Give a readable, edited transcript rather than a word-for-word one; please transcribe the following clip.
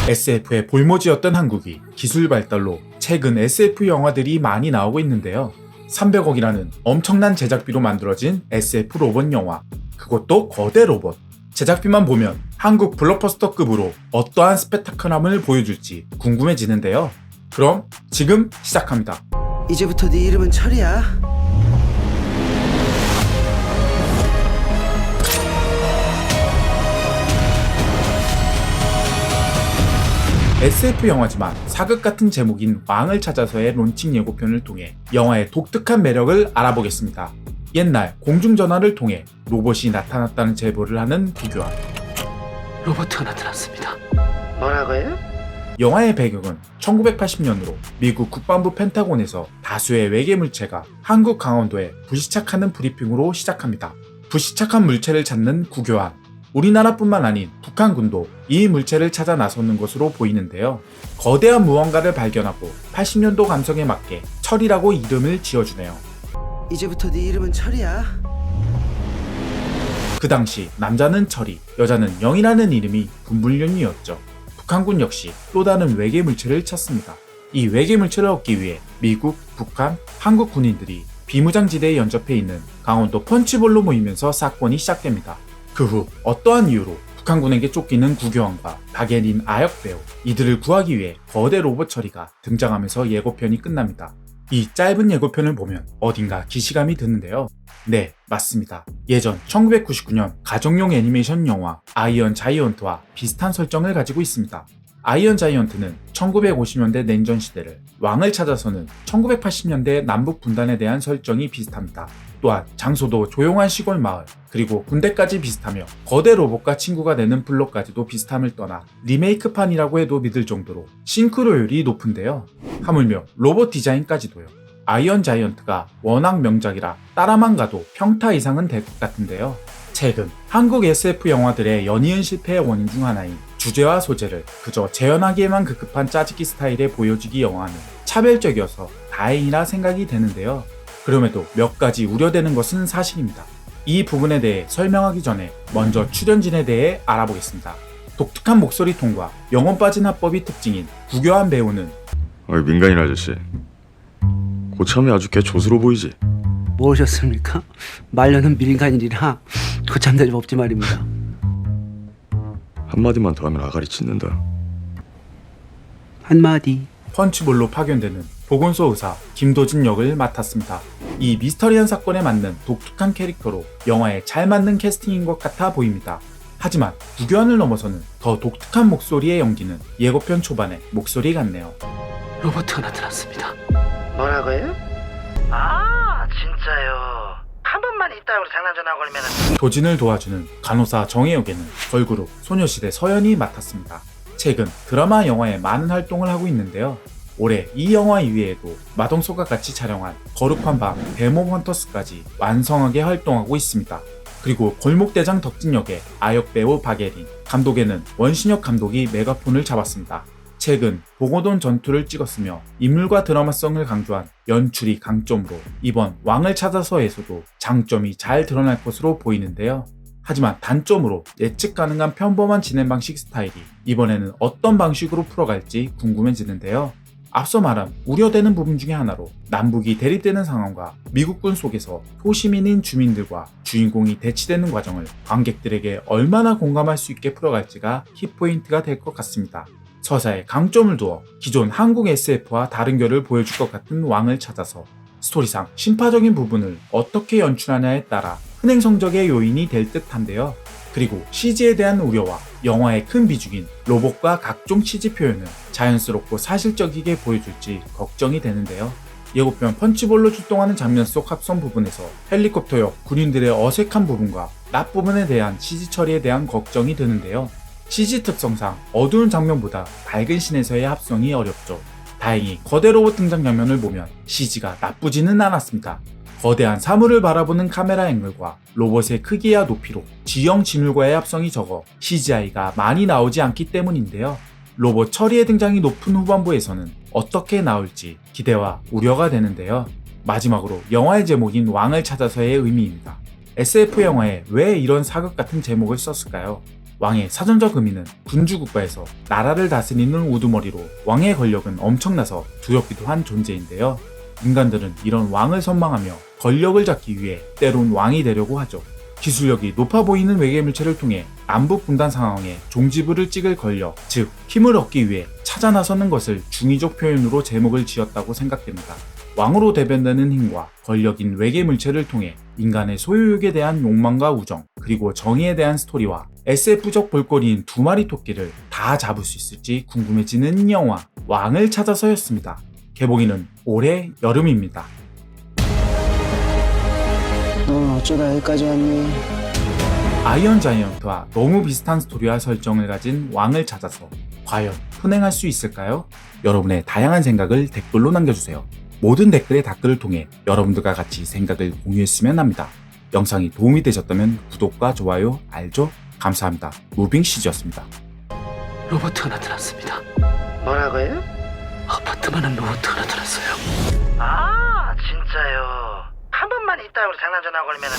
SF의 볼모지였던 한국이 기술 발달로 최근 SF 영화들이 많이 나오고 있는데요. 300억이라는 엄청난 제작비로 만들어진 SF 로봇 영화, 그것도 거대 로봇. 제작비만 보면 한국 블록버스터급으로 어떠한 스펙타클함을 보여줄지 궁금해지는데요. 그럼 지금 시작합니다. 이제부터 네 이름은 철이야. SF 영화지만 사극 같은 제목인 왕을 찾아서의 론칭 예고편을 통해 영화의 독특한 매력을 알아보겠습니다. 옛날 공중전화를 통해 로봇이 나타났다는 제보를 하는 구교환. 로봇가 나타났습니다. 뭐라고요? 영화의 배경은 1980년으로 미국 국방부 펜타곤에서 다수의 외계 물체가 한국 강원도에 불시착하는 브리핑으로 시작합니다. 불시착한 물체를 찾는 구교환. 우리나라뿐만 아닌 북한군도 이 물체를 찾아 나서는 것으로 보이는데요. 거대한 무언가를 발견하고 80년도 감성에 맞게 철이라고 이름을 지어주네요. 이제부터 네 이름은 철이야. 그 당시 남자는 철이, 여자는 영이라는 이름이 분불륜이었죠. 북한군 역시 또 다른 외계 물체를 찾습니다. 이 외계 물체를 얻기 위해 미국, 북한, 한국 군인들이 비무장지대에 연접해 있는 강원도 펀치볼로 모이면서 사건이 시작됩니다. 그 후 어떠한 이유로 북한군에게 쫓기는 구교환과 박예린 아역 배우, 이들을 구하기 위해 거대 로봇 철이가 등장하면서 예고편이 끝납니다. 이 짧은 예고편을 보면 어딘가 기시감이 드는데요. 네, 맞습니다. 예전 1999년 가정용 애니메이션 영화 아이언 자이언트와 비슷한 설정을 가지고 있습니다. 아이언 자이언트는 1950년대 냉전 시대를, 왕을 찾아서는 1980년대 남북 분단에 대한 설정이 비슷합니다. 또한 장소도 조용한 시골 마을, 그리고 군대까지 비슷하며 거대 로봇과 친구가 되는 플롯까지도 비슷함을 떠나 리메이크판이라고 해도 믿을 정도로 싱크로율이 높은데요. 하물며 로봇 디자인까지도요. 아이언 자이언트가 워낙 명작이라 따라만 가도 평타 이상은 될 것 같은데요. 최근 한국 SF 영화들의 연이은 실패의 원인 중 하나인 주제와 소재를 그저 재현하기에만 급급한 짜집기 스타일의 보여주기 영화는 차별적이어서 다행이라 생각이 되는데요. 그럼에도 몇 가지 우려되는 것은 사실입니다. 이 부분에 대해 설명하기 전에 먼저 출연진에 대해 알아보겠습니다. 독특한 목소리 톤과 영혼 빠진 화법이 특징인 구교환 배우는 민간인 아저씨, 고참이 아주 개 조수로 보이지? 모르셨습니까? 말년은 민간인이라 고참될 일 없지 말입니다. 한마디만 더 하면 아가리 찢는다. 한마디. 펀치볼로 파견되는 보건소 의사 김도진 역을 맡았습니다. 이 미스터리한 사건에 맞는 독특한 캐릭터로 영화에 잘 맞는 캐스팅인 것 같아 보입니다. 하지만 구교환을 넘어서는 더 독특한 목소리의 연기는 예고편 초반의 목소리 같네요. 로봇가 나타났습니다. 뭐라고요? 진짜요. 한 번만 이따위로 장난 전화 걸면은. 도진을 도와주는 간호사 정혜 역에는 걸그룹 소녀시대 서연이 맡았습니다. 최근 드라마 영화에 많은 활동을 하고 있는데요. 올해 이 영화 이외에도 마동석과 같이 촬영한 거룩한 밤 데몬 헌터스까지 완성하게 활동하고 있습니다. 그리고 골목대장 덕진 역의 아역 배우 박예린, 감독에는 원신혁 감독이 메가폰을 잡았습니다. 최근 봉오동 전투를 찍었으며 인물과 드라마성을 강조한 연출이 강점으로 이번 왕을 찾아서에서도 장점이 잘 드러날 것으로 보이는데요. 하지만 단점으로 예측 가능한 평범한 진행 방식 스타일이 이번에는 어떤 방식으로 풀어갈지 궁금해지는데요. 앞서 말한 우려되는 부분 중에 하나로 남북이 대립되는 상황과 미국군 속에서 소시민인 주민들과 주인공이 대치되는 과정을 관객들에게 얼마나 공감할 수 있게 풀어갈지가 키포인트가 될 것 같습니다. 서사에 강점을 두어 기존 한국 SF와 다른 결을 보여줄 것 같은 왕을 찾아서 스토리상 신파적인 부분을 어떻게 연출하냐에 따라 흥행 성적의 요인이 될 듯한데요. 그리고 CG에 대한 우려와 영화의 큰 비중인 로봇과 각종 CG 표현을 자연스럽고 사실적이게 보여줄지 걱정이 되는데요. 예고편 펀치볼로 출동하는 장면 속 합성 부분에서 헬리콥터 옆 군인들의 어색한 부분과 낮 부분에 대한 CG 처리에 대한 걱정이 드는데요. CG 특성상 어두운 장면보다 밝은 씬에서의 합성이 어렵죠. 다행히 거대 로봇 등장 장면을 보면 CG가 나쁘지는 않았습니다. 거대한 사물을 바라보는 카메라 앵글과 로봇의 크기와 높이로 G형 지물과의 합성이 적어 CGI가 많이 나오지 않기 때문인데요. 로봇 처리의 등장이 높은 후반부에서는 어떻게 나올지 기대와 우려가 되는데요. 마지막으로 영화의 제목인 왕을 찾아서의 의미입니다. SF 영화에 왜 이런 사극 같은 제목을 썼을까요? 왕의 사전적 의미는 군주국가에서 나라를 다스리는 우두머리로 왕의 권력은 엄청나서 두렵기도 한 존재인데요. 인간들은 이런 왕을 선망하며 권력을 잡기 위해 때론 왕이 되려고 하죠. 기술력이 높아 보이는 외계물체를 통해 남북 분단 상황에 종지부를 찍을 권력, 즉 힘을 얻기 위해 찾아 나서는 것을 중의적 표현으로 제목을 지었다고 생각됩니다. 왕으로 대변되는 힘과 권력인 외계물체를 통해 인간의 소유욕에 대한 욕망과 우정, 그리고 정의에 대한 스토리와 SF적 볼거리인 두 마리 토끼를 다 잡을 수 있을지 궁금해지는 영화 왕을 찾아서였습니다. 개봉일은 올해 여름입니다. 넌 어쩌다 여기까지 왔니? 아이언 자이언트와 너무 비슷한 스토리와 설정을 가진 왕을 찾아서 과연 흥행할 수 있을까요? 여러분의 다양한 생각을 댓글로 남겨주세요. 모든 댓글의 댓글을 통해 여러분들과 같이 생각을 공유했으면 합니다. 영상이 도움이 되셨다면 구독과 좋아요, 알죠? 감사합니다. 무빙CG였습니다. 로버트가 나타났습니다. 뭐라고요? 아파트만한 로버트가 나타났어요. 아 진짜요. 한 번만 이따 우리 장난 전화 걸면은